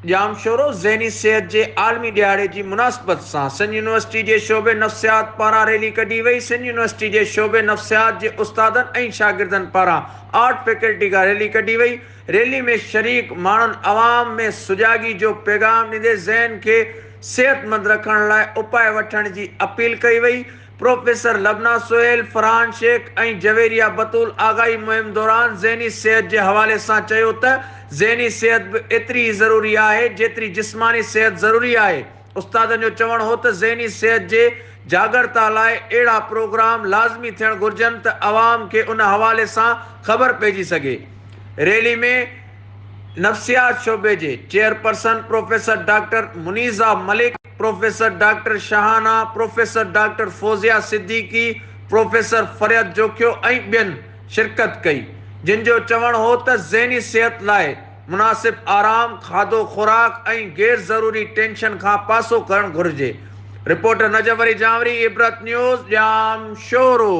जाम sorrow ज़हनी सेहत जे आलमी दिहाड़े जी मुनासिबत सां सिंध यूनिवर्सिटी जे शोबे नफ़्सियात पारां रैली कढी वई। सिंध यूनिवर्सिटी जे शोबे नफ़्सियात जे उस्तादनि ऐं शागिर्दनि पारां आर्ट फैकल्टी खां रैली कढी वई। रैली में शरीक माण्हुनि अवाम में सुजागी जो पैगाम ॾींदे ज़हन खे सेहतमंद रखण लाइ उपाय वठण जी अपील कई वई। प्रोफेसर लबना सोहेल, फरहान शेख ऐं जवेरिया बतूल आगाही मुहिम दौरान ज़हनी सेहत जे हवाले सां चयो त ज़हनी सेहत बि एतिरी ई ज़रूरी आहे जेतिरी जिस्मानी सेहत ज़रूरी आहे। उस्तादनि जो चवणु हो त ज़हनी सेहत जे जागरता लाइ अहिड़ा प्रोग्राम लाज़मी थियण घुर्जनि त अवाम खे उन हवाले सां ख़बर पइजी सघे। रैली में नफ्सियात शोबे जे chairperson professor doctor Muneeza Malik, professor doctor Shahana, professor doctor Fauzia Siddiqui, professor Fariyat Jokhio ऐं ॿियनि शिरकत कई, जिन जो चवणु हो त ज़हनी सेहत लाइ मुनासिब आराम, खाधो खुराक ऐं गैर ज़रूरी टेंशन खां पासो करणु घुर्जे। Reporter Najaf Ali Jawri, Ibrat news, Jam sorrow.